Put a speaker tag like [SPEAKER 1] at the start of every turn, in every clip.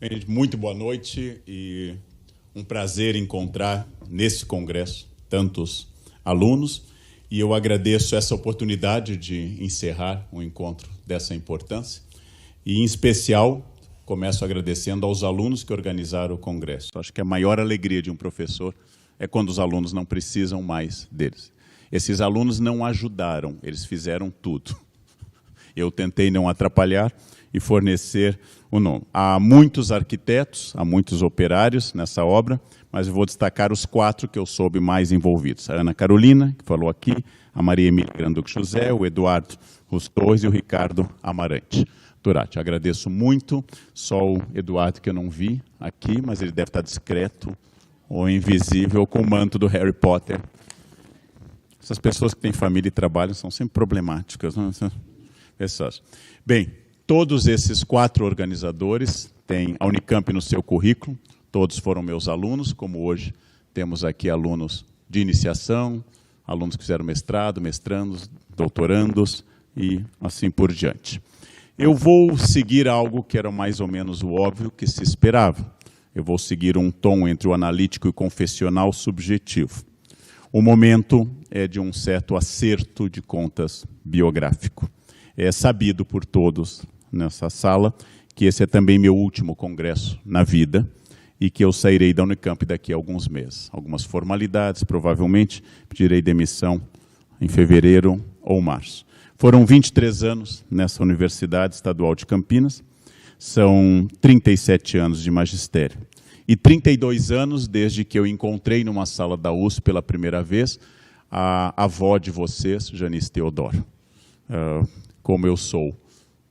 [SPEAKER 1] Gente, muito boa noite e um prazer encontrar nesse congresso tantos alunos e eu agradeço essa oportunidade de encerrar um encontro dessa importância e, em especial, começo agradecendo aos alunos que organizaram o congresso. Acho que a maior alegria de um professor é quando os alunos não precisam mais deles. Esses alunos não ajudaram, eles fizeram tudo. Eu tentei não atrapalhar e fornecer o nome. Há muitos arquitetos, há muitos operários nessa obra, mas eu vou destacar os 4 que eu soube mais envolvidos. A Ana Carolina, que falou aqui, a Maria Emília Granduc José, o Eduardo Rustores e o Ricardo Amarante Turati. Agradeço muito, só o Eduardo que eu não vi aqui, mas ele deve estar discreto ou invisível com o manto do Harry Potter. Essas pessoas que têm família e trabalham são sempre problemáticas, não é? Pessoas. Bem, todos esses 4 organizadores têm a Unicamp no seu currículo, todos foram meus alunos, como hoje temos aqui alunos de iniciação, alunos que fizeram mestrado, mestrandos, doutorandos e assim por diante. Eu vou seguir algo que era mais ou menos o óbvio que se esperava. Eu vou seguir um tom entre o analítico e o confessional subjetivo. O momento é de um certo acerto de contas biográfico. É sabido por todos nessa sala que esse é também meu último congresso na vida e que eu sairei da Unicamp daqui a alguns meses. Algumas formalidades, provavelmente pedirei demissão em fevereiro ou março. Foram 23 anos nessa Universidade Estadual de Campinas, são 37 anos de magistério. E 32 anos desde que eu encontrei numa sala da USP pela primeira vez a avó de vocês, Janice Teodoro. Como eu sou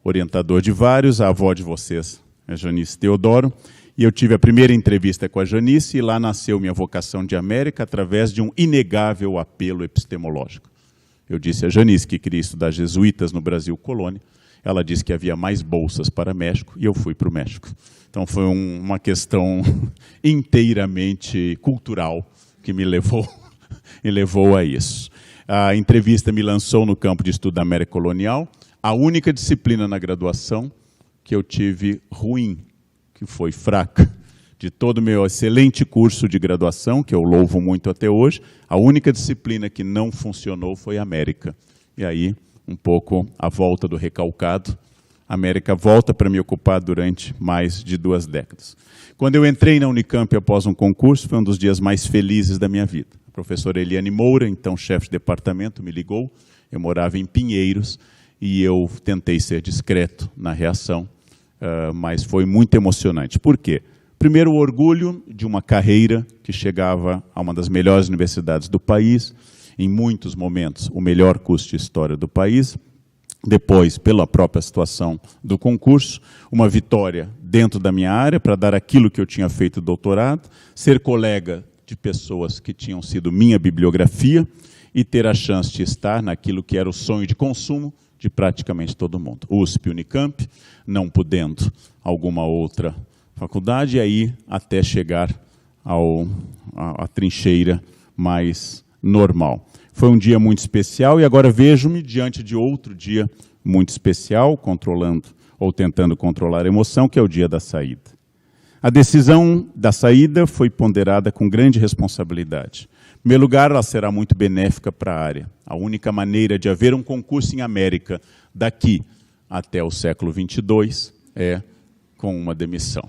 [SPEAKER 1] orientador de vários, a avó de vocês é Janice Teodoro, e eu tive a primeira entrevista com a Janice, e lá nasceu minha vocação de América através de um inegável apelo epistemológico. Eu disse a Janice que queria estudar jesuítas no Brasil colônia, ela disse que havia mais bolsas para México, e eu fui para o México. Então foi uma questão inteiramente cultural que me levou a isso. A entrevista me lançou no campo de estudo da América colonial, a única disciplina na graduação que eu tive ruim, que foi fraca. De todo o meu excelente curso de graduação, que eu louvo muito até hoje, a única disciplina que não funcionou foi América. E aí, um pouco a volta do recalcado, a América volta para me ocupar durante mais de 2 décadas. Quando eu entrei na Unicamp após um concurso, foi um dos dias mais felizes da minha vida. A professora Eliane Moura, então chefe de departamento, me ligou. Eu morava em Pinheiros e eu tentei ser discreto na reação, mas foi muito emocionante. Por quê? Primeiro, o orgulho de uma carreira que chegava a uma das melhores universidades do país, em muitos momentos, o melhor curso de história do país. Depois, pela própria situação do concurso, uma vitória dentro da minha área para dar aquilo que eu tinha feito doutorado, ser colega de pessoas que tinham sido minha bibliografia e ter a chance de estar naquilo que era o sonho de consumo de praticamente todo mundo. USP, Unicamp, não podendo alguma outra faculdade, e aí até chegar à trincheira mais normal. Foi um dia muito especial e agora vejo-me diante de outro dia muito especial, controlando ou tentando controlar a emoção, que é o dia da saída. A decisão da saída foi ponderada com grande responsabilidade. Em primeiro lugar, ela será muito benéfica para a área. A única maneira de haver um concurso em América daqui até o século 22 é com uma demissão.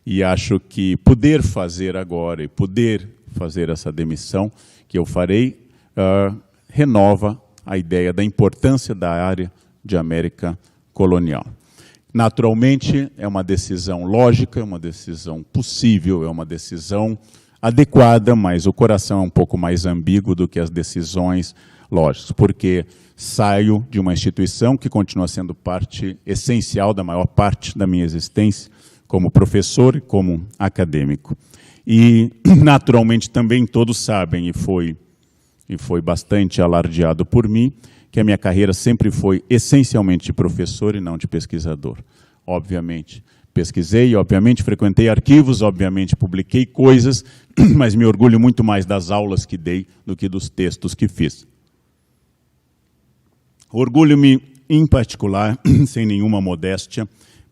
[SPEAKER 1] E acho que poder fazer agora e poder fazer essa demissão que eu farei renova a ideia da importância da área de América colonial. Naturalmente, é uma decisão lógica, é uma decisão possível, é uma decisão adequada, mas o coração é um pouco mais ambíguo do que as decisões lógicas, porque saio de uma instituição que continua sendo parte essencial da maior parte da minha existência como professor e como acadêmico. E, naturalmente, também todos sabem, e foi bastante alardeado por mim, que a minha carreira sempre foi essencialmente de professor e não de pesquisador. Obviamente, pesquisei, obviamente, frequentei arquivos, obviamente, publiquei coisas, mas me orgulho muito mais das aulas que dei do que dos textos que fiz. Orgulho-me, em particular, sem nenhuma modéstia,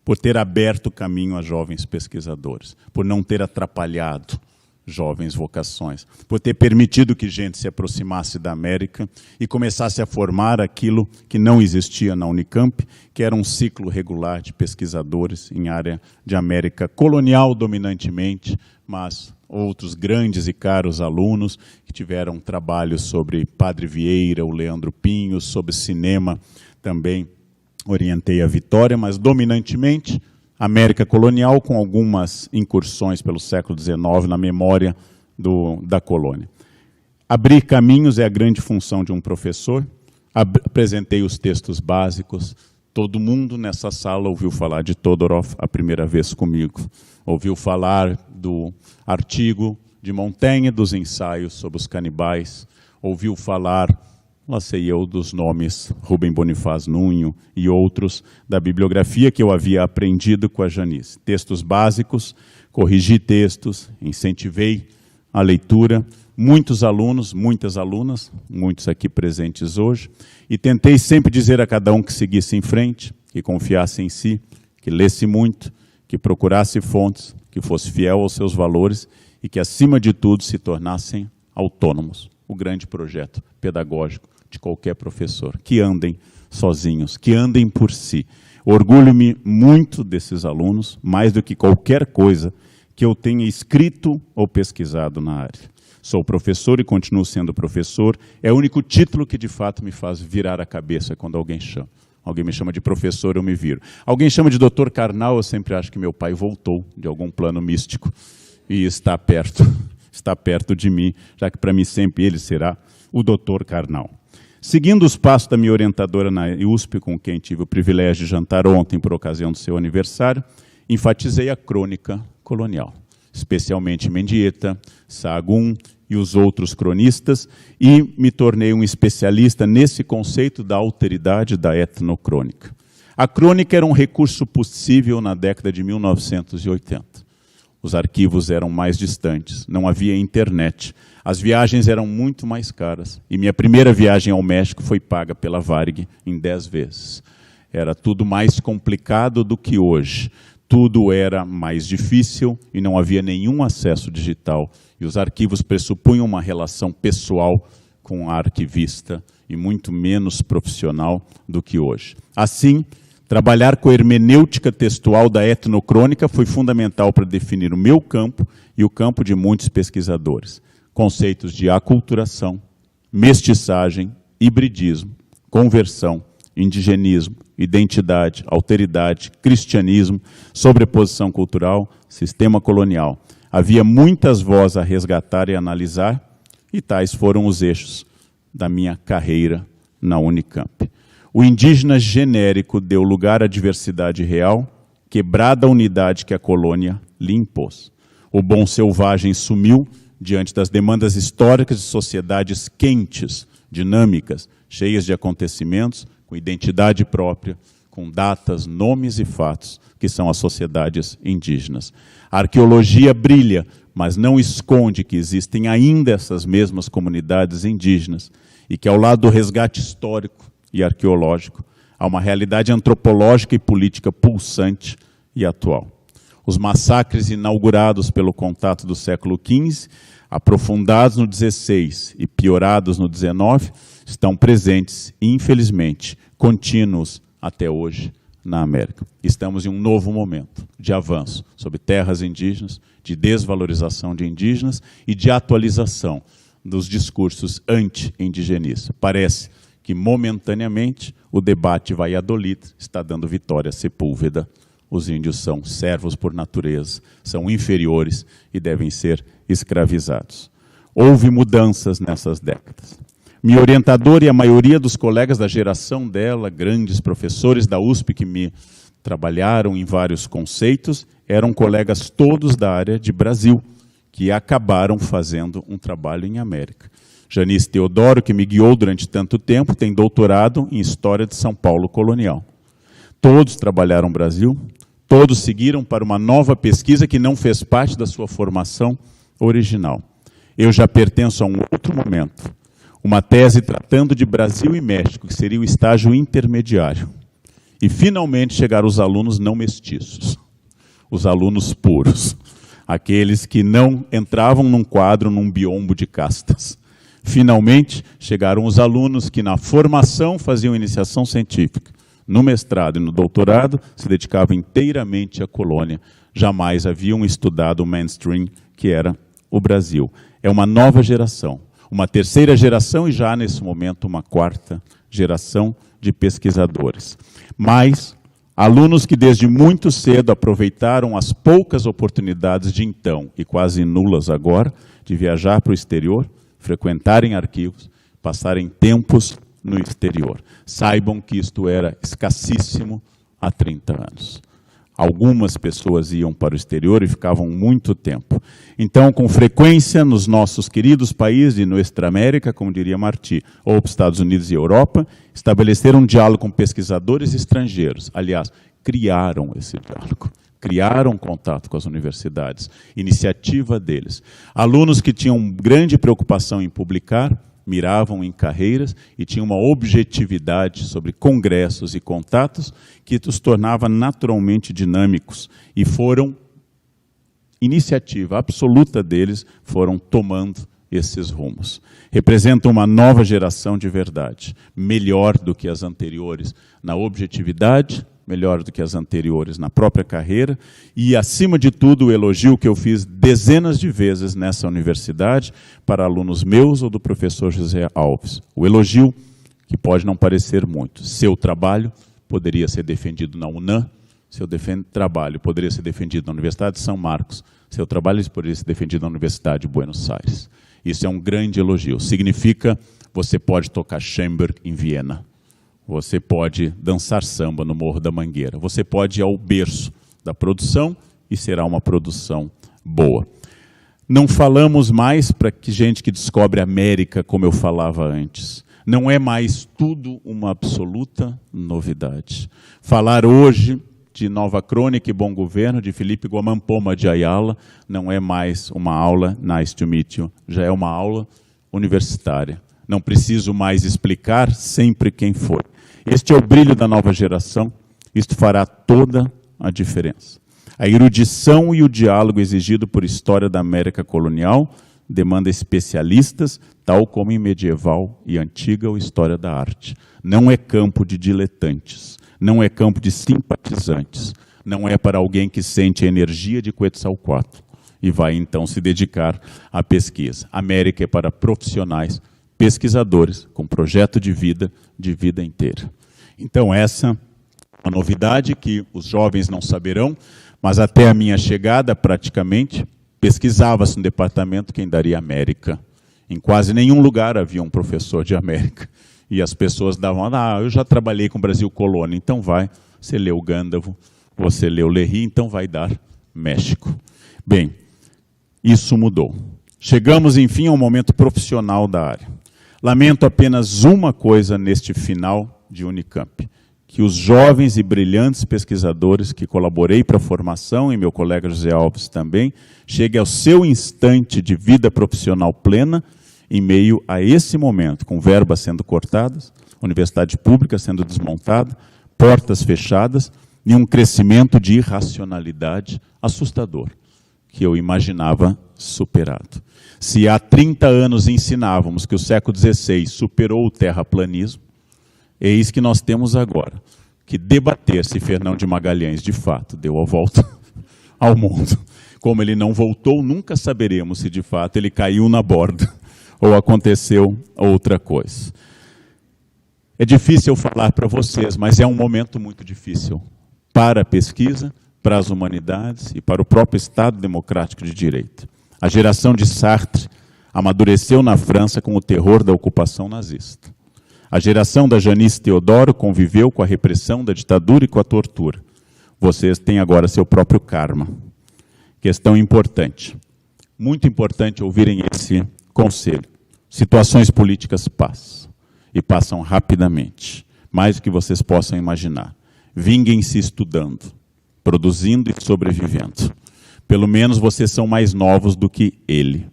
[SPEAKER 1] por ter aberto caminho a jovens pesquisadores, por não ter atrapalhado jovens vocações, por ter permitido que gente se aproximasse da América e começasse a formar aquilo que não existia na Unicamp, que era um ciclo regular de pesquisadores em área de América colonial dominantemente, mas outros grandes e caros alunos que tiveram trabalhos sobre Padre Vieira, o Leandro Pinho, sobre cinema também orientei a Vitória, mas dominantemente América colonial, com algumas incursões pelo século XIX na memória da colônia. Abrir caminhos é a grande função de um professor. Apresentei os textos básicos. Todo mundo nessa sala ouviu falar de Todorov a primeira vez comigo. Ouviu falar do artigo de Montaigne, dos ensaios sobre os canibais. Ouviu falar, lá sei eu, dos nomes Rubem Bonifaz Nuño e outros da bibliografia que eu havia aprendido com a Janice. Textos básicos, corrigi textos, incentivei a leitura. Muitos alunos, muitas alunas, muitos aqui presentes hoje, e tentei sempre dizer a cada um que seguisse em frente, que confiasse em si, que lesse muito, que procurasse fontes, que fosse fiel aos seus valores e que, acima de tudo, se tornassem autônomos. O grande projeto pedagógico de qualquer professor, que andem sozinhos, que andem por si. Orgulho-me muito desses alunos, mais do que qualquer coisa que eu tenha escrito ou pesquisado na área. Sou professor e continuo sendo professor, é o único título que de fato me faz virar a cabeça quando alguém chama. Alguém me chama de professor, eu me viro. Alguém chama de doutor Karnal, eu sempre acho que meu pai voltou de algum plano místico e está perto de mim, já que para mim sempre ele será o doutor Karnal. Seguindo os passos da minha orientadora na USP, com quem tive o privilégio de jantar ontem por ocasião do seu aniversário, enfatizei a crônica colonial, especialmente Mendieta, Sahagún e os outros cronistas, e me tornei um especialista nesse conceito da alteridade da etnocrônica. A crônica era um recurso possível na década de 1980. Os arquivos eram mais distantes, não havia internet, as viagens eram muito mais caras, e minha primeira viagem ao México foi paga pela Varig em 10 vezes. Era tudo mais complicado do que hoje. Tudo era mais difícil e não havia nenhum acesso digital. E os arquivos pressupunham uma relação pessoal com a arquivista e muito menos profissional do que hoje. Assim, trabalhar com a hermenêutica textual da etnocrônica foi fundamental para definir o meu campo e o campo de muitos pesquisadores. Conceitos de aculturação, mestiçagem, hibridismo, conversão, indigenismo, identidade, alteridade, cristianismo, sobreposição cultural, sistema colonial. Havia muitas vozes a resgatar e analisar, e tais foram os eixos da minha carreira na Unicamp. O indígena genérico deu lugar à diversidade real, quebrada a unidade que a colônia lhe impôs. O bom selvagem sumiu diante das demandas históricas de sociedades quentes, dinâmicas, cheias de acontecimentos, com identidade própria, com datas, nomes e fatos, que são as sociedades indígenas. A arqueologia brilha, mas não esconde que existem ainda essas mesmas comunidades indígenas e que, ao lado do resgate histórico e arqueológico, há uma realidade antropológica e política pulsante e atual. Os massacres inaugurados pelo contato do século XV, aprofundados no XVI e piorados no XIX, estão presentes, infelizmente, contínuos até hoje na América. Estamos em um novo momento de avanço sobre terras indígenas, de desvalorização de indígenas e de atualização dos discursos anti-indigenistas. Parece que, momentaneamente, o debate vai a Dolit, está dando vitória a Sepúlveda. Os índios são servos por natureza, são inferiores e devem ser escravizados. Houve mudanças nessas décadas. Minha orientadora e a maioria dos colegas da geração dela, grandes professores da USP que me trabalharam em vários conceitos, eram colegas todos da área de Brasil, que acabaram fazendo um trabalho em América. Janice Teodoro, que me guiou durante tanto tempo, tem doutorado em História de São Paulo colonial. Todos trabalharam no Brasil, todos seguiram para uma nova pesquisa que não fez parte da sua formação original. Eu já pertenço a um outro momento, uma tese tratando de Brasil e México, que seria o estágio intermediário. E, finalmente, chegaram os alunos não mestiços, os alunos puros, aqueles que não entravam num quadro, num biombo de castas. Finalmente, chegaram os alunos que, na formação, faziam iniciação científica. No mestrado e no doutorado, se dedicavam inteiramente à colônia. Jamais haviam estudado o mainstream, que era o Brasil. É uma nova geração, uma terceira geração e já, nesse momento, uma quarta geração de pesquisadores. Mas alunos que desde muito cedo aproveitaram as poucas oportunidades de então, e quase nulas agora, de viajar para o exterior, frequentarem arquivos, passarem tempos no exterior. Saibam que isto era escassíssimo há 30 anos. Algumas pessoas iam para o exterior e ficavam muito tempo. Então, com frequência, nos nossos queridos países, de Nuestra América, como diria Martí, ou para os Estados Unidos e Europa, estabeleceram um diálogo com pesquisadores estrangeiros. Aliás, criaram esse diálogo. Criaram contato com as universidades, iniciativa deles. Alunos que tinham grande preocupação em publicar, miravam em carreiras e tinham uma objetividade sobre congressos e contatos que os tornava naturalmente dinâmicos e foram, iniciativa absoluta deles, foram tomando esses rumos. Representam uma nova geração de verdade, melhor do que as anteriores na objetividade, melhor do que as anteriores na própria carreira e, acima de tudo, o elogio que eu fiz dezenas de vezes nessa universidade para alunos meus ou do professor José Alves. O elogio, que pode não parecer muito, seu trabalho poderia ser defendido na UNAM, seu trabalho poderia ser defendido na Universidade de São Marcos, seu trabalho poderia ser defendido na Universidade de Buenos Aires. Isso é um grande elogio. Significa, você pode tocar Chamber em Viena. Você pode dançar samba no Morro da Mangueira. Você pode ir ao berço da produção e será uma produção boa. Não falamos mais para que gente que descobre a América, como eu falava antes. Não é mais tudo uma absoluta novidade. Falar hoje de Nova Crônica e Bom Governo, de Felipe Guamán Poma de Ayala, não é mais uma aula nice to meet you, já é uma aula universitária. Não preciso mais explicar sempre quem foi. Este é o brilho da nova geração, isto fará toda a diferença. A erudição e o diálogo exigido por história da América colonial demanda especialistas, tal como em medieval e antiga ou história da arte. Não é campo de diletantes, não é campo de simpatizantes, não é para alguém que sente a energia de Quetzalcóatl e vai então se dedicar à pesquisa. A América é para profissionais, pesquisadores com projeto de vida inteira. Então essa é uma novidade que os jovens não saberão, mas até a minha chegada praticamente pesquisava-se no departamento quem daria América. Em quase nenhum lugar havia um professor de América. E as pessoas davam, eu já trabalhei com o Brasil Colônia, então vai, você leu Gândavo, você leu Léry, então vai dar México. Bem, isso mudou. Chegamos, enfim, a um momento profissional da área. Lamento apenas uma coisa neste final de Unicamp, que os jovens e brilhantes pesquisadores que colaborei para a formação, e meu colega José Alves também, cheguem ao seu instante de vida profissional plena, em meio a esse momento, com verbas sendo cortadas, universidade pública sendo desmontada, portas fechadas, e um crescimento de irracionalidade assustador, que eu imaginava superado. Se há 30 anos ensinávamos que o século XVI superou o terraplanismo, eis que nós temos agora que debater se Fernão de Magalhães, de fato, deu a volta ao mundo. Como ele não voltou, nunca saberemos se, de fato, ele caiu na borda ou aconteceu outra coisa. É difícil falar para vocês, mas é um momento muito difícil para a pesquisa, para as humanidades e para o próprio Estado democrático de direito. A geração de Sartre amadureceu na França com o terror da ocupação nazista. A geração da Janice Teodoro conviveu com a repressão da ditadura e com a tortura. Vocês têm agora seu próprio karma. Questão importante. Muito importante ouvirem esse conselho. Situações políticas passam. E passam rapidamente. Mais do que vocês possam imaginar. Vinguem-se estudando, produzindo e sobrevivendo. Pelo menos vocês são mais novos do que ele.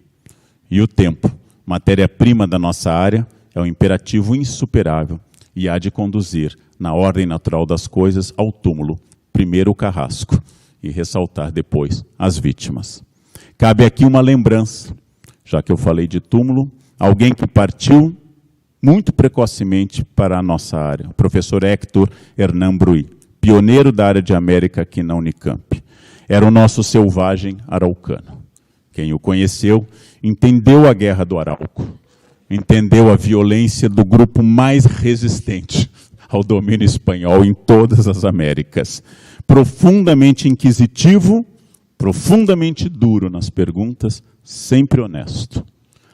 [SPEAKER 1] E o tempo, matéria-prima da nossa área, é um imperativo insuperável e há de conduzir na ordem natural das coisas, ao túmulo, primeiro o carrasco, e ressaltar depois as vítimas. Cabe aqui uma lembrança, já que eu falei de túmulo, alguém que partiu muito precocemente para a nossa área, o professor Héctor Hernan Bruy, pioneiro da área de América aqui na Unicamp. Era o nosso selvagem araucano. Quem o conheceu entendeu a Guerra do Arauco, entendeu a violência do grupo mais resistente ao domínio espanhol em todas as Américas. Profundamente inquisitivo, profundamente duro nas perguntas, sempre honesto.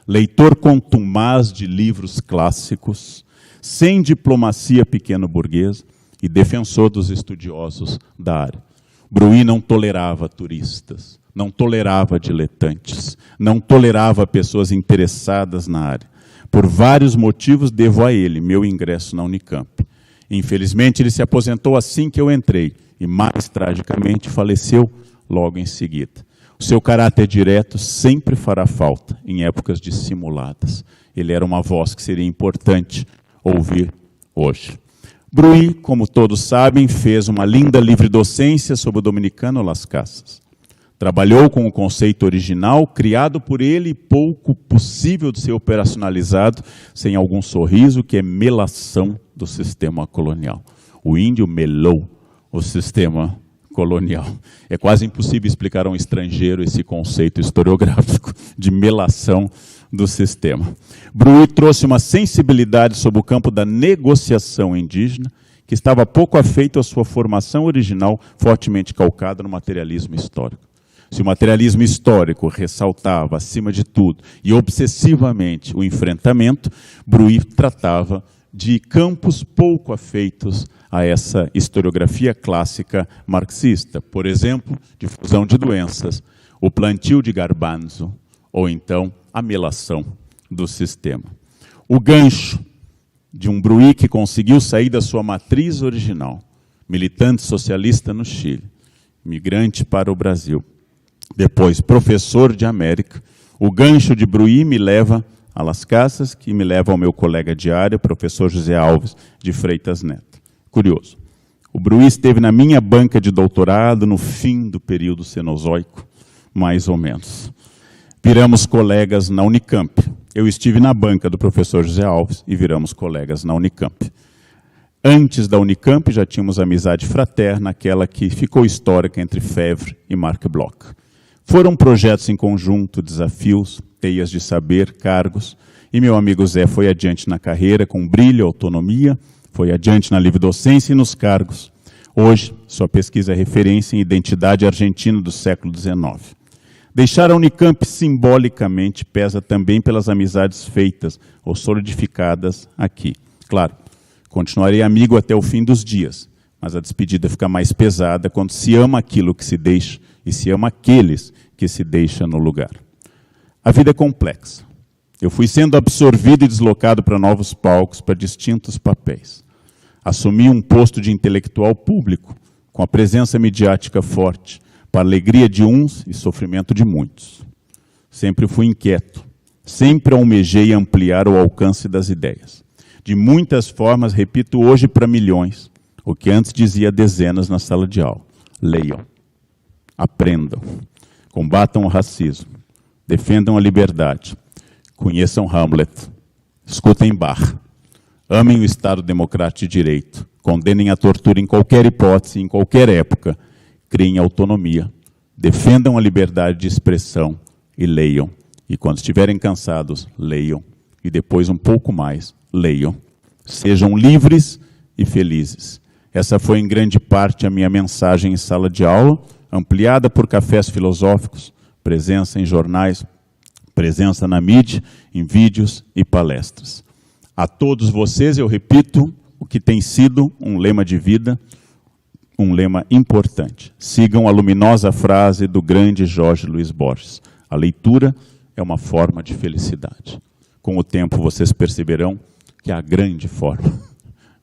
[SPEAKER 1] Leitor contumaz de livros clássicos, sem diplomacia pequeno-burguesa e defensor dos estudiosos da área. Bruy não tolerava turistas, não tolerava diletantes, não tolerava pessoas interessadas na área. Por vários motivos devo a ele meu ingresso na Unicamp. Infelizmente ele se aposentou assim que eu entrei e mais tragicamente faleceu logo em seguida. O seu caráter direto sempre fará falta em épocas dissimuladas. Ele era uma voz que seria importante ouvir hoje. Bruy, como todos sabem, fez uma linda livre docência sobre o dominicano Las Casas. Trabalhou com o conceito original, criado por ele e pouco possível de ser operacionalizado sem algum sorriso, que é melação do sistema colonial. O índio melou o sistema colonial. É quase impossível explicar a um estrangeiro esse conceito historiográfico de melação do sistema. Bruy trouxe uma sensibilidade sobre o campo da negociação indígena, que estava pouco afeito à sua formação original, fortemente calcada no materialismo histórico. Se o materialismo histórico ressaltava, acima de tudo, e obsessivamente, o enfrentamento, Bruy tratava de campos pouco afeitos a essa historiografia clássica marxista. Por exemplo, difusão de doenças, o plantio de garbanzo, ou então a melação do sistema. O gancho de um Bruy que conseguiu sair da sua matriz original, militante socialista no Chile, migrante para o Brasil, depois professor de América, o gancho de Bruy me leva a Las Casas, que me leva ao meu colega de área, professor José Alves de Freitas Neto. Curioso, o Bruy esteve na minha banca de doutorado no fim do período cenozoico, mais ou menos. Viramos colegas na Unicamp. Eu estive na banca do professor José Alves e viramos colegas na Unicamp. Antes da Unicamp já tínhamos amizade fraterna, aquela que ficou histórica entre Febvre e Marc Bloch. Foram projetos em conjunto, desafios, teias de saber, cargos, e meu amigo Zé foi adiante na carreira com brilho, autonomia, foi adiante na livre docência e nos cargos. Hoje, sua pesquisa é referência em identidade argentina do século XIX. Deixar a Unicamp simbolicamente pesa também pelas amizades feitas ou solidificadas aqui. Claro, continuarei amigo até o fim dos dias, mas a despedida fica mais pesada quando se ama aquilo que se deixa e se ama aqueles que se deixa no lugar. A vida é complexa. Eu fui sendo absorvido e deslocado para novos palcos, para distintos papéis. Assumi um posto de intelectual público, com a presença midiática forte, para a alegria de uns e sofrimento de muitos. Sempre fui inquieto, sempre almejei ampliar o alcance das ideias. De muitas formas, repito hoje para milhões, o que antes dizia dezenas na sala de aula. Leiam, aprendam, combatam o racismo, defendam a liberdade, conheçam Hamlet, escutem Bach, amem o Estado Democrático de Direito, condenem a tortura em qualquer hipótese, em qualquer época, criem autonomia, defendam a liberdade de expressão e leiam. E quando estiverem cansados, leiam. E depois um pouco mais, leiam. Sejam livres e felizes. Essa foi em grande parte a minha mensagem em sala de aula, ampliada por cafés filosóficos, presença em jornais, presença na mídia, em vídeos e palestras. A todos vocês, eu repito, o que tem sido um lema de vida, um lema importante. Sigam a luminosa frase do grande Jorge Luiz Borges. A leitura é uma forma de felicidade. Com o tempo vocês perceberão que é a grande forma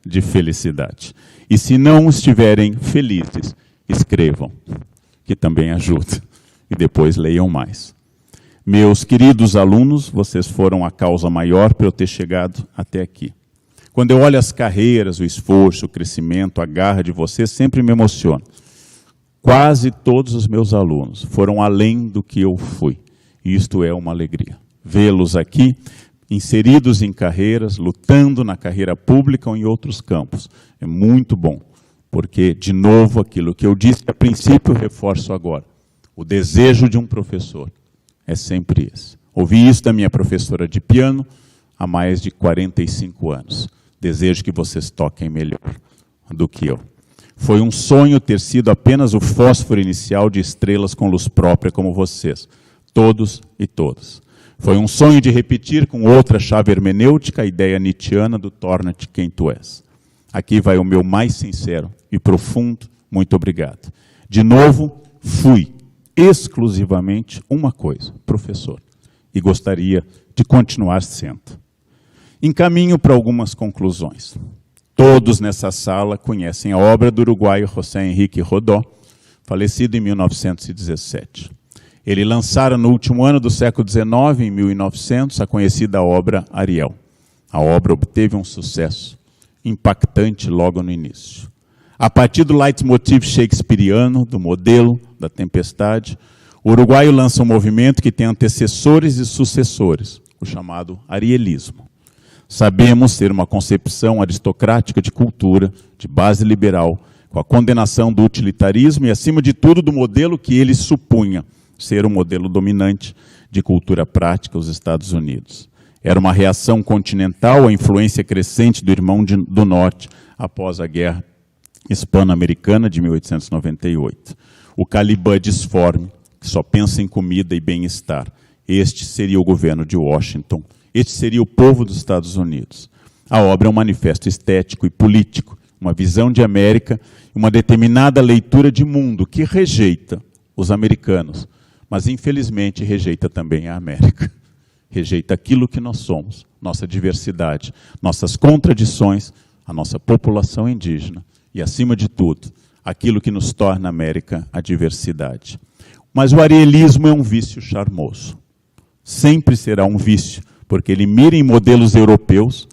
[SPEAKER 1] de felicidade. E se não estiverem felizes, escrevam, que também ajuda. E depois leiam mais. Meus queridos alunos, vocês foram a causa maior para eu ter chegado até aqui. Quando eu olho as carreiras, o esforço, o crescimento, a garra de vocês, sempre me emociona. Quase todos os meus alunos foram além do que eu fui. E isto é uma alegria. Vê-los aqui, inseridos em carreiras, lutando na carreira pública ou em outros campos. É muito bom, porque, de novo, aquilo que eu disse a princípio, eu reforço agora. O desejo de um professor é sempre esse. Ouvi isso da minha professora de piano há mais de 45 anos. Desejo que vocês toquem melhor do que eu. Foi um sonho ter sido apenas o fósforo inicial de estrelas com luz própria como vocês, todos e todas. Foi um sonho de repetir com outra chave hermenêutica a ideia nietzschiana do torna-te quem tu és. Aqui vai o meu mais sincero e profundo muito obrigado. De novo, fui exclusivamente uma coisa, professor, e gostaria de continuar sendo. Encaminho para algumas conclusões. Todos nessa sala conhecem a obra do uruguaio José Henrique Rodó, falecido em 1917. Ele lançara no último ano do século XIX, em 1900, a conhecida obra Ariel. A obra obteve um sucesso impactante logo no início. A partir do leitmotiv shakespeariano, do modelo, da tempestade, o uruguaio lança um movimento que tem antecessores e sucessores, o chamado arielismo. Sabemos ter uma concepção aristocrática de cultura, de base liberal, com a condenação do utilitarismo e, acima de tudo, do modelo que ele supunha ser o modelo dominante de cultura prática aos Estados Unidos. Era uma reação continental à influência crescente do irmão do Norte após a Guerra Hispano-Americana de 1898. O Calibã disforme, que só pensa em comida e bem-estar. Este seria o governo de Washington. Este seria o povo dos Estados Unidos. A obra é um manifesto estético e político, uma visão de América, uma determinada leitura de mundo que rejeita os americanos, mas infelizmente rejeita também a América. Rejeita aquilo que nós somos, nossa diversidade, nossas contradições, a nossa população indígena e, acima de tudo, aquilo que nos torna a América a diversidade. Mas o arielismo é um vício charmoso. Sempre será um vício, porque ele mira em modelos europeus,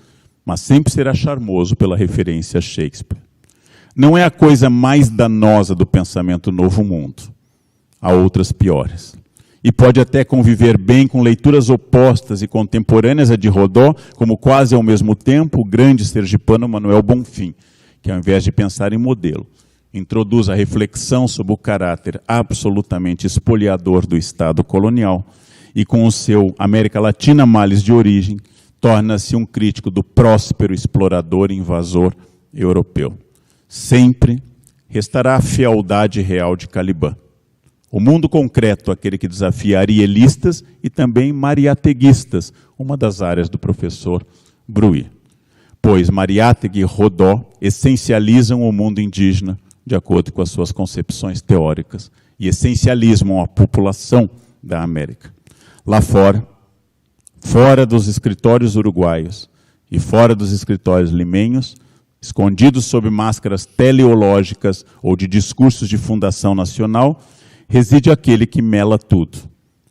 [SPEAKER 1] mas sempre será charmoso pela referência a Shakespeare. Não é a coisa mais danosa do pensamento Novo Mundo. Há outras piores. E pode até conviver bem com leituras opostas e contemporâneas a de Rodó, como quase ao mesmo tempo o grande sergipano Manuel Bonfim, que ao invés de pensar em modelo, introduz a reflexão sobre o caráter absolutamente espoliador do Estado colonial e com o seu América Latina males de origem, torna-se um crítico do próspero explorador e invasor europeu. Sempre restará a fealdade real de Calibã. O mundo concreto, aquele que desafia arielistas e também mariateguistas, uma das áreas do professor Bruy. Pois Mariátegui e Rodó essencializam o mundo indígena de acordo com as suas concepções teóricas e essencializam a população da América. Lá fora, fora dos escritórios uruguaios e fora dos escritórios limenhos, escondidos sob máscaras teleológicas ou de discursos de fundação nacional, reside aquele que mela tudo,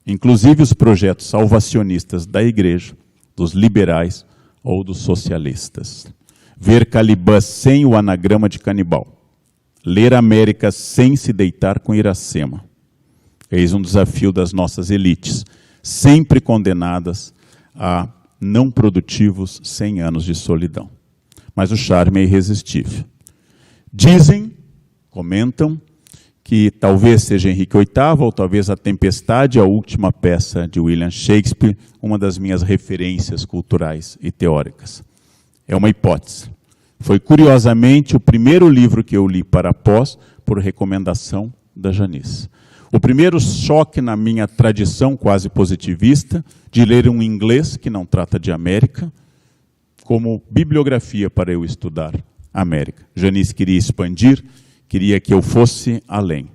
[SPEAKER 1] inclusive os projetos salvacionistas da igreja, dos liberais ou dos socialistas. Ver Calibã sem o anagrama de canibal. Ler América sem se deitar com Iracema. Eis um desafio das nossas elites, sempre condenadas a não produtivos 100 anos de solidão. Mas o charme é irresistível. Dizem, comentam, que talvez seja Henrique VIII, ou talvez A Tempestade, a última peça de William Shakespeare, uma das minhas referências culturais e teóricas. É uma hipótese. Foi, curiosamente, o primeiro livro que eu li para pós, por recomendação da Janice. O primeiro choque na minha tradição quase positivista, de ler um inglês que não trata de América, como bibliografia para eu estudar a América. Janice queria expandir, queria que eu fosse além.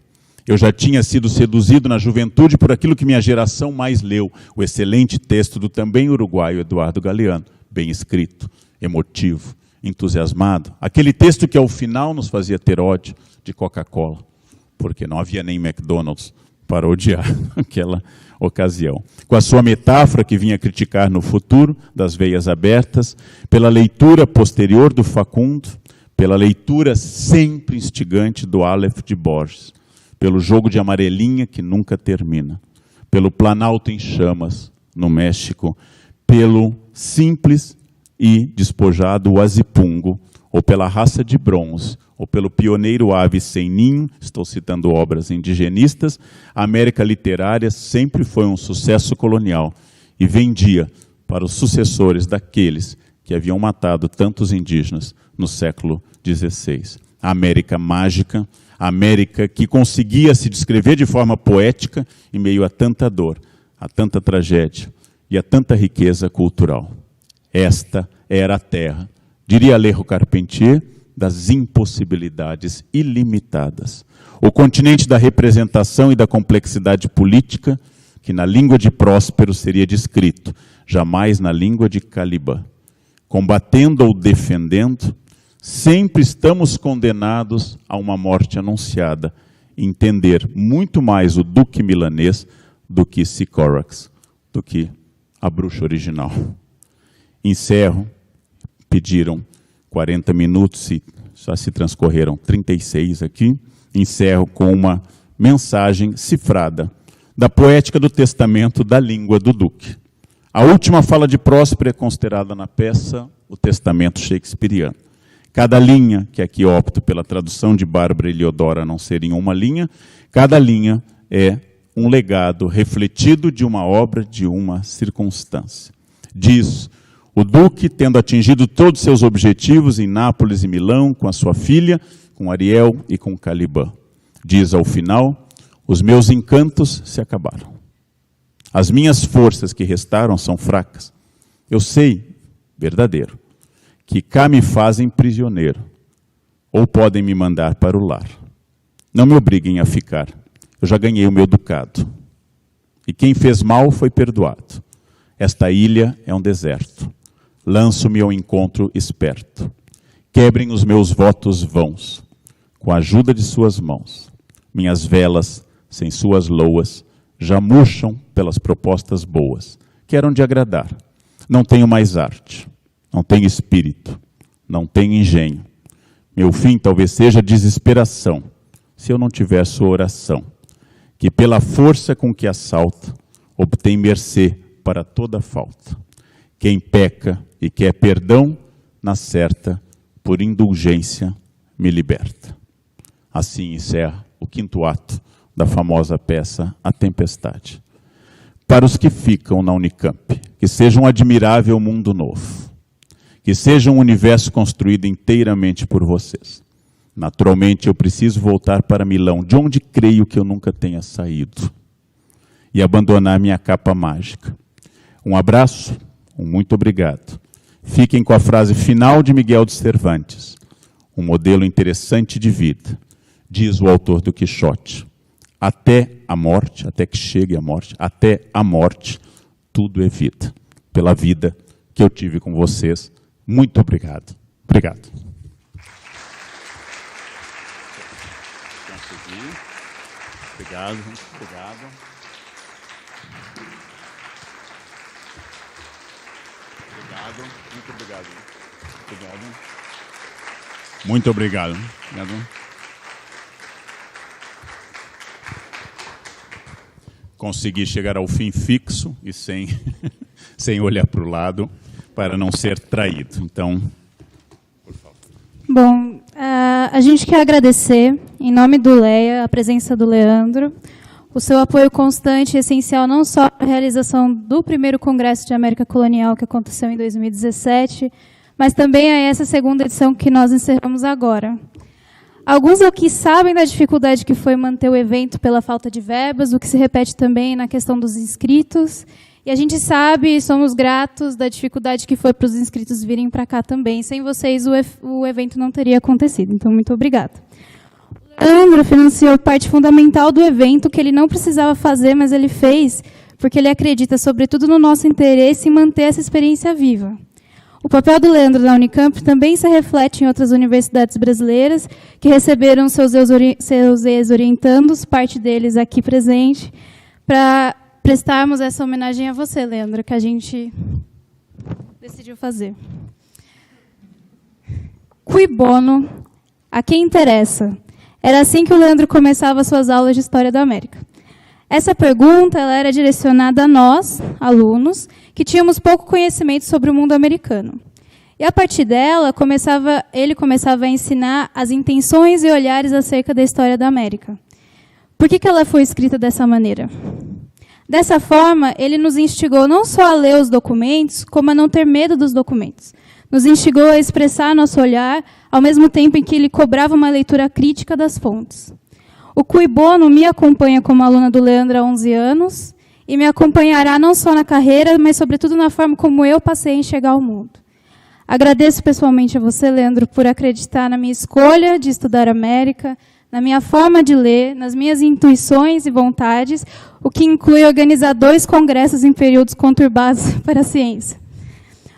[SPEAKER 1] Eu já tinha sido seduzido na juventude por aquilo que minha geração mais leu, o excelente texto do também uruguaio Eduardo Galeano, bem escrito, emotivo, entusiasmado. Aquele texto que ao final nos fazia ter ódio de Coca-Cola, porque não havia nem McDonald's para odiar aquela ocasião. Com a sua metáfora que vinha criticar no futuro, das veias abertas, pela leitura posterior do Facundo, pela leitura sempre instigante do Aleph de Borges, pelo jogo de amarelinha que nunca termina, pelo Planalto em Chamas, no México, pelo simples e despojado Huazipungo, ou pela Raça de Bronze, ou pelo pioneiro Ave Sem Ninho, estou citando obras indigenistas, a América literária sempre foi um sucesso colonial e vendia para os sucessores daqueles que haviam matado tantos indígenas no século XVI. A América mágica, a América que conseguia se descrever de forma poética em meio a tanta dor, a tanta tragédia e a tanta riqueza cultural. Esta era a terra, diria Alejo Carpentier, das impossibilidades ilimitadas. O continente da representação e da complexidade política, que na língua de Próspero seria descrito, jamais na língua de Caliban. Combatendo ou defendendo, sempre estamos condenados a uma morte anunciada. Entender muito mais o Duque milanês do que Sycorax, do que a bruxa original. Encerro, pediram 40 minutos e já se transcorreram 36 aqui. Encerro com uma mensagem cifrada da poética do testamento da língua do Duque. A última fala de Próspero é considerada na peça o testamento shakespeariano. Cada linha, que aqui opto pela tradução de Bárbara Eliodora não ser em uma linha, cada linha é um legado refletido de uma obra, de uma circunstância. Diz o Duque, tendo atingido todos os seus objetivos em Nápoles e Milão, com a sua filha, com Ariel e com Caliban. Diz ao final, os meus encantos se acabaram. As minhas forças que restaram são fracas. Eu sei, verdadeiro, que cá me fazem prisioneiro, ou podem me mandar para o lar. Não me obriguem a ficar, eu já ganhei o meu ducado. E quem fez mal foi perdoado. Esta ilha é um deserto. Lanço-me ao encontro esperto. Quebrem os meus votos vãos, com a ajuda de suas mãos. Minhas velas, sem suas loas, já murcham pelas propostas boas, que eram de agradar. Não tenho mais arte, não tenho espírito, não tenho engenho. Meu fim talvez seja desesperação, se eu não tiver sua oração, que pela força com que assalta, obtém mercê para toda falta. Quem peca e quer perdão, na certa, por indulgência, me liberta. Assim encerra o 5º ato da famosa peça A Tempestade. Para os que ficam na Unicamp, que seja um admirável mundo novo, que seja um universo construído inteiramente por vocês. Naturalmente, eu preciso voltar para Milão, de onde creio que eu nunca tenha saído, e abandonar minha capa mágica. Um abraço, um muito obrigado. Fiquem com a frase final de Miguel de Cervantes, um modelo interessante de vida, diz o autor do Quixote. Até a morte, até que chegue a morte, até a morte, tudo é vida. Pela vida que eu tive com vocês, muito obrigado. Obrigado. Obrigado. Obrigado. Obrigado. Muito obrigado. Obrigado. Muito obrigado. Obrigado. Consegui chegar ao fim fixo e sem olhar para o lado, para não ser traído. Então, por favor.
[SPEAKER 2] Bom, a gente quer agradecer, em nome do Leia, a presença do Leandro, o seu apoio constante e essencial não só para a realização do primeiro Congresso de América Colonial, que aconteceu em 2017, mas também a essa 2ª edição que nós encerramos agora. Alguns aqui sabem da dificuldade que foi manter o evento pela falta de verbas, o que se repete também na questão dos inscritos. E a gente sabe, somos gratos da dificuldade que foi para os inscritos virem para cá também. Sem vocês, o evento não teria acontecido. Então, muito obrigada. O Leandro financiou parte fundamental do evento, que ele não precisava fazer, mas ele fez, porque ele acredita, sobretudo, no nosso interesse em manter essa experiência viva. O papel do Leandro na Unicamp também se reflete em outras universidades brasileiras que receberam seus ex-orientandos, parte deles aqui presente, para prestarmos essa homenagem a você, Leandro, que a gente decidiu fazer. Cui bono, a quem interessa? Era assim que o Leandro começava suas aulas de História da América. Essa pergunta ela era direcionada a nós, alunos, que tínhamos pouco conhecimento sobre o mundo americano. E, a partir dela, ele começava a ensinar as intenções e olhares acerca da história da América. Por que ela foi escrita dessa maneira? Dessa forma, ele nos instigou não só a ler os documentos, como a não ter medo dos documentos. Nos instigou a expressar nosso olhar, ao mesmo tempo em que ele cobrava uma leitura crítica das fontes. O Cui bono me acompanha como aluna do Leandro há 11 anos e me acompanhará não só na carreira, mas, sobretudo, na forma como eu passei a enxergar o mundo. Agradeço pessoalmente a você, Leandro, por acreditar na minha escolha de estudar América, na minha forma de ler, nas minhas intuições e vontades, o que inclui organizar 2 congressos em períodos conturbados para a ciência.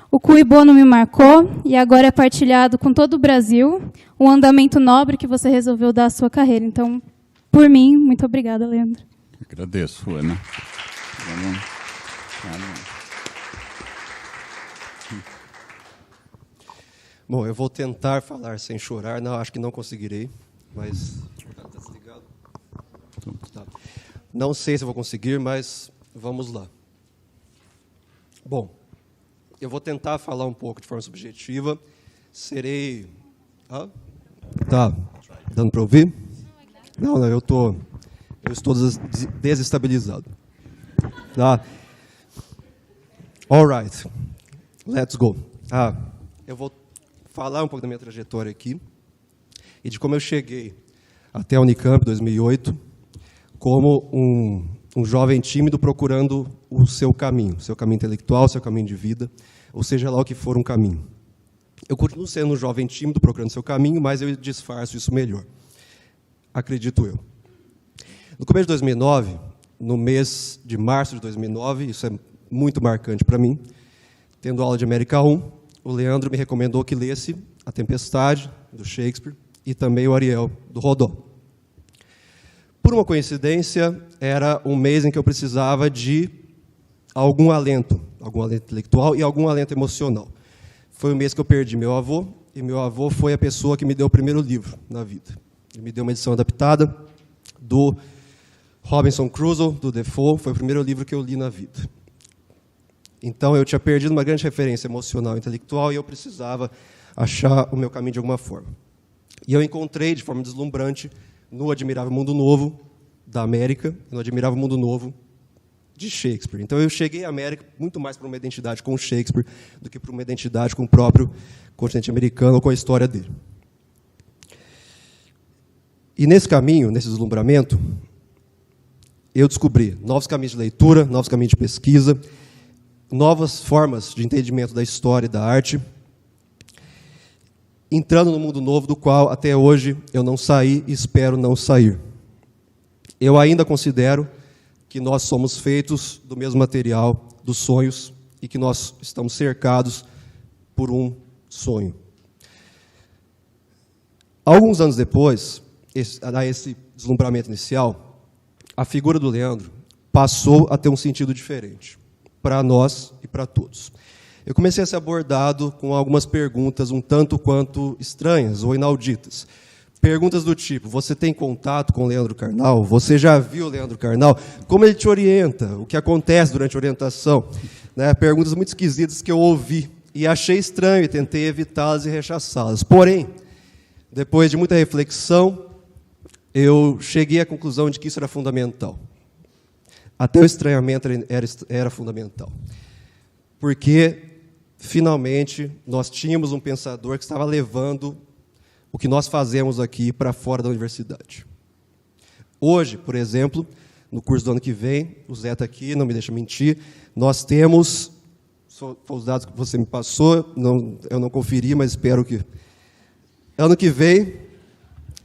[SPEAKER 2] O Cui bono me marcou e agora é partilhado com todo o Brasil, um andamento nobre que você resolveu dar à sua carreira. Então, por mim, muito obrigada, Leandro.
[SPEAKER 1] Agradeço, Ana.
[SPEAKER 3] Bom, eu vou tentar falar sem chorar. Não, acho que não conseguirei, mas... Tá. Não sei se eu vou conseguir, mas vamos lá. Bom, eu vou tentar falar um pouco de forma subjetiva. Serei... Tá, dando para ouvir? Não, eu estou desestabilizado. Tá. All right, let's go. Eu vou falar um pouco da minha trajetória aqui e de como eu cheguei até a Unicamp em 2008 como um jovem tímido procurando o seu caminho intelectual, seu caminho de vida, ou seja lá o que for um caminho. Eu continuo sendo um jovem tímido procurando seu caminho, mas eu disfarço isso melhor, acredito eu. No começo de 2009, no mês de março de 2009, isso é muito marcante para mim, tendo aula de América 1, o Leandro me recomendou que lesse A Tempestade, do Shakespeare, e também o Ariel, do Rodin. Por uma coincidência, era um mês em que eu precisava de algum alento intelectual e algum alento emocional. Foi o mês que eu perdi meu avô, e meu avô foi a pessoa que me deu o primeiro livro na vida. Ele me deu uma edição adaptada do Robinson Crusoe, do Defoe, foi o primeiro livro que eu li na vida. Então, eu tinha perdido uma grande referência emocional e intelectual e eu precisava achar o meu caminho de alguma forma. E eu encontrei, de forma deslumbrante, no Admirável Mundo Novo da América, no Admirável Mundo Novo de Shakespeare. Então, eu cheguei à América muito mais para uma identidade com Shakespeare do que para uma identidade com o próprio continente americano ou com a história dele. E nesse caminho, nesse deslumbramento, eu descobri novos caminhos de leitura, novos caminhos de pesquisa, novas formas de entendimento da história e da arte, entrando no mundo novo do qual, até hoje, eu não saí e espero não sair. Eu ainda considero que nós somos feitos do mesmo material dos sonhos e que nós estamos cercados por um sonho. Alguns anos depois, a esse deslumbramento inicial, a figura do Leandro passou a ter um sentido diferente para nós e para todos. Eu comecei a ser abordado com algumas perguntas um tanto quanto estranhas ou inauditas. Perguntas do tipo, você tem contato com o Leandro Carnal? Você já viu o Leandro Carnal? Como ele te orienta? O que acontece durante a orientação? Perguntas muito esquisitas que eu ouvi e achei estranho e tentei evitá-las e rechaçá-las. Porém, depois de muita reflexão, eu cheguei à conclusão de que isso era fundamental. Até o estranhamento era fundamental. Porque, finalmente, nós tínhamos um pensador que estava levando o que nós fazemos aqui para fora da universidade. Hoje, por exemplo, no curso do ano que vem, o Zé está aqui, não me deixa mentir, nós temos, foram os dados que você me passou, eu não conferi, mas espero que... Ano que vem,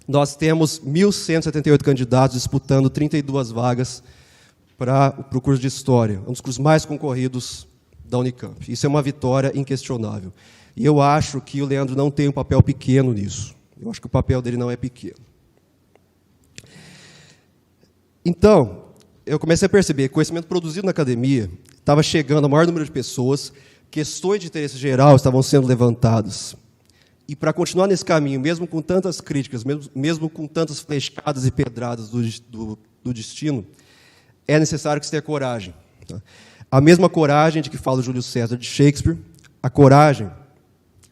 [SPEAKER 3] nós temos 1.178 candidatos disputando 32 vagas para o curso de História, um dos cursos mais concorridos da Unicamp. Isso é uma vitória inquestionável. E eu acho que o Leandro não tem um papel pequeno nisso. Eu acho que o papel dele não é pequeno. Então, eu comecei a perceber que o conhecimento produzido na academia estava chegando ao maior número de pessoas, questões de interesse geral estavam sendo levantadas. E, para continuar nesse caminho, mesmo com tantas críticas, mesmo com tantas flechadas e pedradas do destino, é necessário que se tenha coragem. Tá? A mesma coragem de que fala Júlio César de Shakespeare, a coragem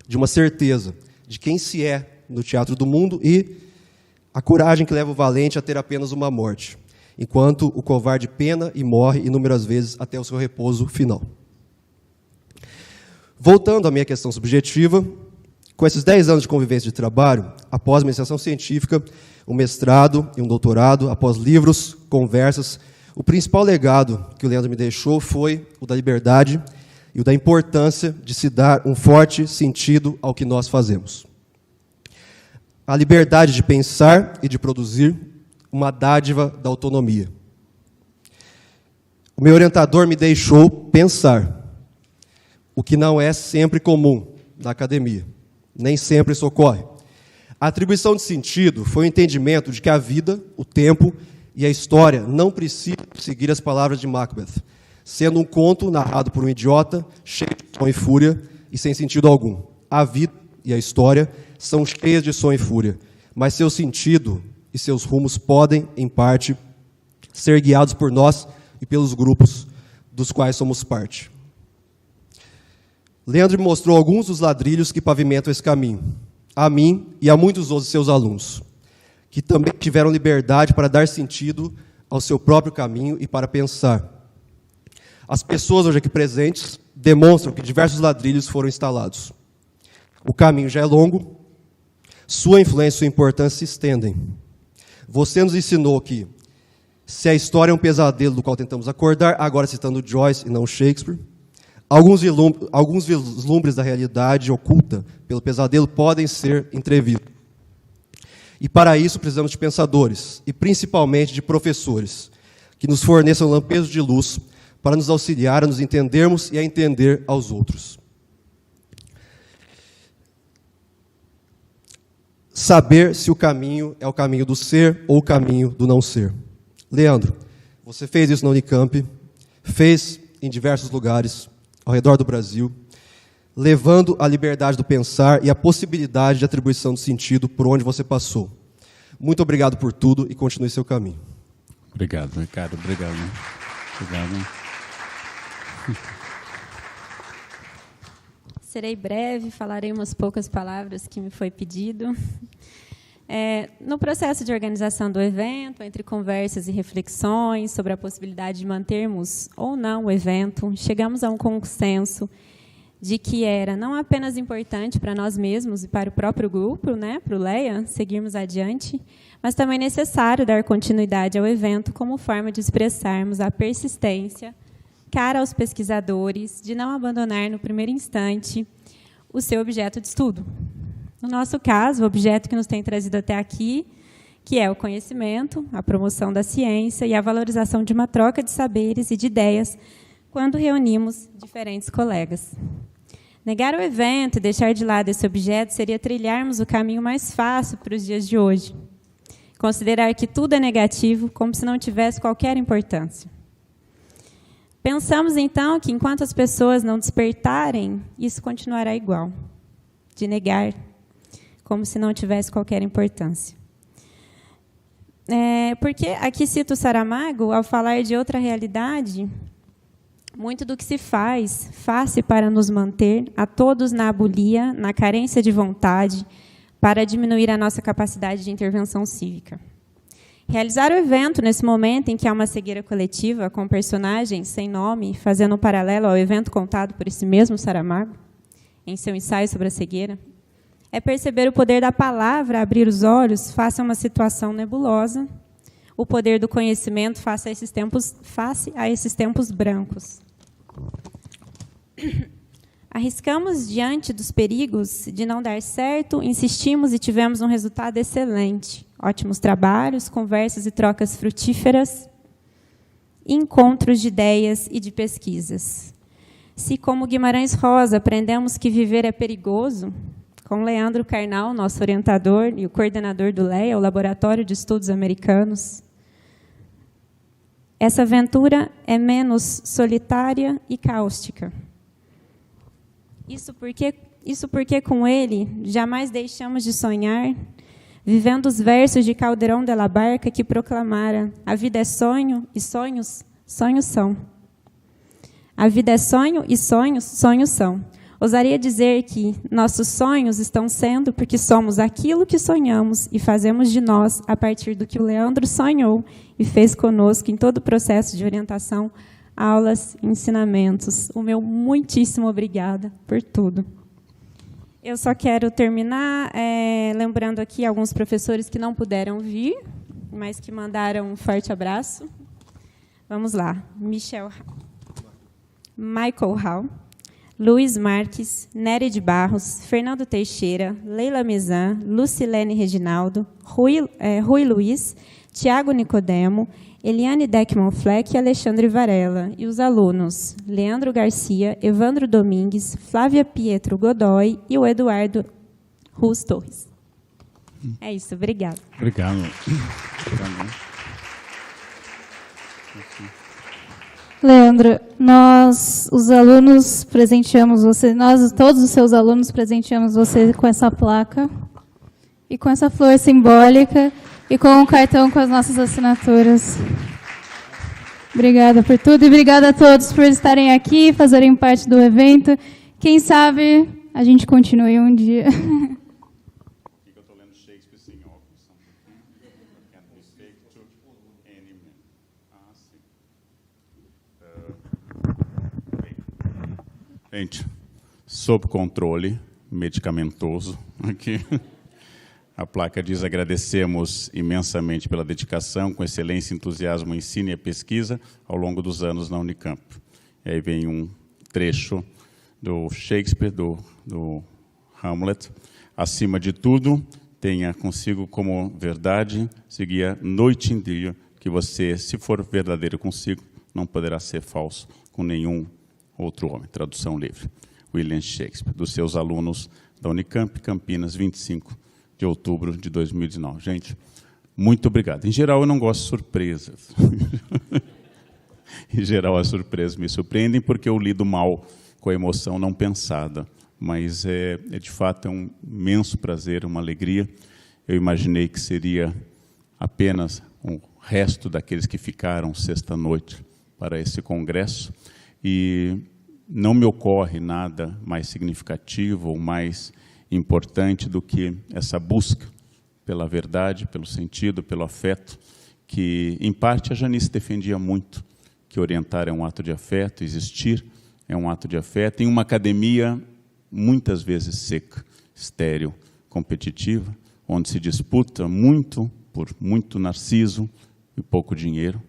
[SPEAKER 3] de uma certeza de quem se é no teatro do mundo e a coragem que leva o valente a ter apenas uma morte, enquanto o covarde pena e morre inúmeras vezes até o seu repouso final. Voltando à minha questão subjetiva, com esses 10 anos de convivência de trabalho, após uma iniciação científica, um mestrado e um doutorado, após livros, conversas, o principal legado que o Leandro me deixou foi o da liberdade e o da importância de se dar um forte sentido ao que nós fazemos. A liberdade de pensar e de produzir, uma dádiva da autonomia. O meu orientador me deixou pensar, o que não é sempre comum na academia, nem sempre isso ocorre. A atribuição de sentido foi o entendimento de que a vida, o tempo e a história não precisam seguir as palavras de Macbeth, sendo um conto narrado por um idiota, cheio de som e fúria e sem sentido algum. A vida e a história são cheias de som e fúria, mas seu sentido e seus rumos podem, em parte, ser guiados por nós e pelos grupos dos quais somos parte. Leandro me mostrou alguns dos ladrilhos que pavimentam esse caminho, a mim e a muitos outros de seus alunos, que também tiveram liberdade para dar sentido ao seu próprio caminho e para pensar. As pessoas hoje aqui presentes demonstram que diversos ladrilhos foram instalados. O caminho já é longo, sua influência e sua importância se estendem. Você nos ensinou que, se a história é um pesadelo do qual tentamos acordar, agora citando Joyce e não Shakespeare, alguns vislumbres da realidade oculta pelo pesadelo podem ser entrevistos. E para isso precisamos de pensadores, e principalmente de professores, que nos forneçam lampejos de luz para nos auxiliar a nos entendermos e a entender aos outros. Saber se o caminho é o caminho do ser ou o caminho do não ser. Leandro, você fez isso na Unicamp, fez em diversos lugares ao redor do Brasil, levando a liberdade do pensar e a possibilidade de atribuição de sentido por onde você passou. Muito obrigado por tudo e continue seu caminho.
[SPEAKER 1] Obrigado, Ricardo. Obrigado. Obrigado.
[SPEAKER 4] Serei breve, falarei umas poucas palavras que me foi pedido. No processo de organização do evento, entre conversas e reflexões sobre a possibilidade de mantermos ou não o evento, chegamos a um consenso de que era não apenas importante para nós mesmos e para o próprio grupo, né, para o Leia, seguirmos adiante, mas também necessário dar continuidade ao evento como forma de expressarmos a persistência cara aos pesquisadores de não abandonar no primeiro instante o seu objeto de estudo. No nosso caso, o objeto que nos tem trazido até aqui, que é o conhecimento, a promoção da ciência e a valorização de uma troca de saberes e de ideias quando reunimos diferentes colegas. Negar o evento e deixar de lado esse objeto seria trilharmos o caminho mais fácil para os dias de hoje. Considerar que tudo é negativo, como se não tivesse qualquer importância. Pensamos, então, que enquanto as pessoas não despertarem, isso continuará igual, de negar, como se não tivesse qualquer importância. Porque aqui cito Saramago, ao falar de outra realidade, muito do que se faz para nos manter a todos na abulia, na carência de vontade, para diminuir a nossa capacidade de intervenção cívica. Realizar o evento nesse momento em que há uma cegueira coletiva, com personagens sem nome, fazendo um paralelo ao evento contado por esse mesmo Saramago, em seu ensaio sobre a cegueira, é perceber o poder da palavra abrir os olhos face a uma situação nebulosa, o poder do conhecimento face a esses tempos brancos. Arriscamos diante dos perigos de não dar certo, insistimos e tivemos um resultado excelente. Ótimos trabalhos, conversas e trocas frutíferas, encontros de ideias e de pesquisas. Se, como Guimarães Rosa, aprendemos que viver é perigoso, com Leandro Carnal, nosso orientador e o coordenador do LEA, o Laboratório de Estudos Americanos, essa aventura é menos solitária e cáustica. Isso porque com ele jamais deixamos de sonhar, vivendo os versos de Calderón de la Barca que proclamara: a vida é sonho e sonhos, sonhos são. A vida é sonho e sonhos, sonhos são. Ousaria dizer que nossos sonhos estão sendo porque somos aquilo que sonhamos e fazemos de nós a partir do que o Leandro sonhou e fez conosco em todo o processo de orientação, aulas, ensinamentos. O meu muitíssimo obrigada por tudo. Eu só quero terminar lembrando aqui alguns professores que não puderam vir, mas que mandaram um forte abraço. Vamos lá. Michael Hall, Luiz Marques, Nery de Barros, Fernando Teixeira, Leila Mizan, Lucilene Reginaldo, Rui Luiz, Tiago Nicodemo, Eliane Deckman Fleck e Alexandre Varela. E os alunos: Leandro Garcia, Evandro Domingues, Flávia Pietro Godoy e o Eduardo Rus Torres. É isso, obrigada.
[SPEAKER 1] Obrigado.
[SPEAKER 2] Leandro, nós, os alunos, presenteamos você, nós, todos os seus alunos, presenteamos você com essa placa e com essa flor simbólica e com um cartão com as nossas assinaturas. Obrigada por tudo e obrigada a todos por estarem aqui, fazerem parte do evento. Quem sabe a gente continue um dia.
[SPEAKER 1] Eu estou lendo Shakespeare sem óculos. Gente, sob controle medicamentoso aqui. A placa diz: agradecemos imensamente pela dedicação, com excelência, entusiasmo, ensino e pesquisa ao longo dos anos na Unicamp. E aí vem um trecho do Shakespeare, do Hamlet. Acima de tudo, tenha consigo como verdade, seguia noite em dia, que você, se for verdadeiro consigo, não poderá ser falso com nenhum outro homem. Tradução livre. William Shakespeare, dos seus alunos da Unicamp, Campinas, 25 de outubro de 2019. Gente, muito obrigado. Em geral, eu não gosto de surpresas. Em geral, as surpresas me surpreendem porque eu lido mal com a emoção não pensada. Mas, de fato, é um imenso prazer, uma alegria. Eu imaginei que seria apenas o resto daqueles que ficaram sexta-noite para esse congresso. E não me ocorre nada mais significativo ou mais importante do que essa busca pela verdade, pelo sentido, pelo afeto, que, em parte, a Janice defendia muito, que orientar é um ato de afeto, existir é um ato de afeto, em uma academia muitas vezes seca, estéril, competitiva, onde se disputa muito por muito narciso e pouco dinheiro,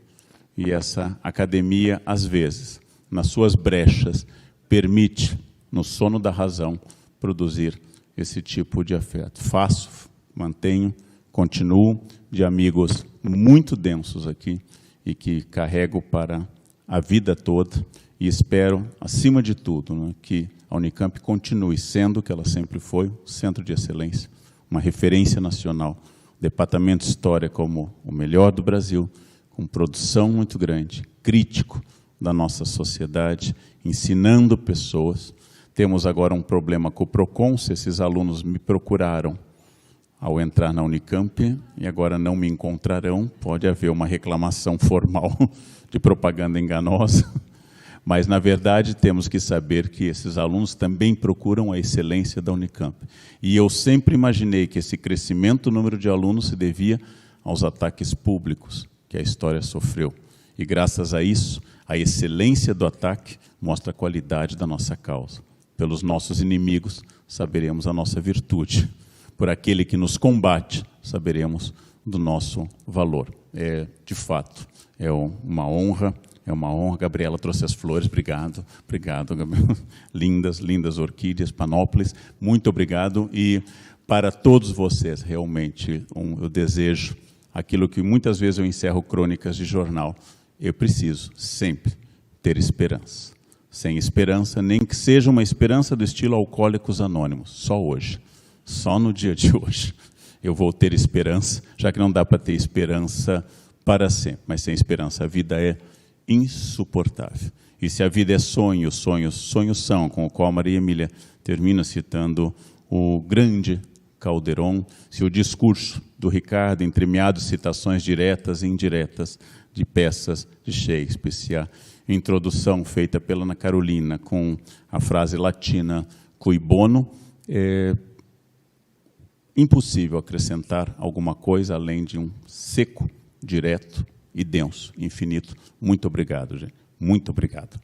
[SPEAKER 1] e essa academia, às vezes, nas suas brechas, permite, no sono da razão, produzir esse tipo de afeto. Faço, mantenho, continuo, de amigos muito densos aqui e que carrego para a vida toda e espero, acima de tudo, né, que a Unicamp continue sendo o que ela sempre foi, um centro de excelência, uma referência nacional, departamento de história como o melhor do Brasil, com produção muito grande, crítico da nossa sociedade, ensinando pessoas. Temos agora um problema com o PROCON, se esses alunos me procuraram ao entrar na Unicamp e agora não me encontrarão, pode haver uma reclamação formal de propaganda enganosa, mas, na verdade, temos que saber que esses alunos também procuram a excelência da Unicamp. E eu sempre imaginei que esse crescimento do número de alunos se devia aos ataques públicos que a história sofreu. E, graças a isso, a excelência do ataque mostra a qualidade da nossa causa. Pelos nossos inimigos, saberemos a nossa virtude. Por aquele que nos combate, saberemos do nosso valor. De fato, é uma honra. Gabriela trouxe as flores, obrigado, Gabriela. Lindas orquídeas, panópolis, muito obrigado. E para todos vocês, realmente, eu desejo aquilo que muitas vezes eu encerro crônicas de jornal. Eu preciso sempre ter esperança. sem esperança, nem que seja uma esperança do estilo Alcoólicos Anônimos, só hoje, só no dia de hoje. Eu vou ter esperança, já que não dá para ter esperança para sempre, mas sem esperança a vida é insuportável. E se a vida é sonho, sonhos são, com o qual Maria Emília termina citando o grande Calderon, se o discurso do Ricardo, entremeado de citações diretas e indiretas de peças de Shakespeare, se a introdução feita pela Ana Carolina com a frase latina cui bono, é impossível acrescentar alguma coisa além de um seco, direto e denso, infinito. Muito obrigado, gente. Muito obrigado.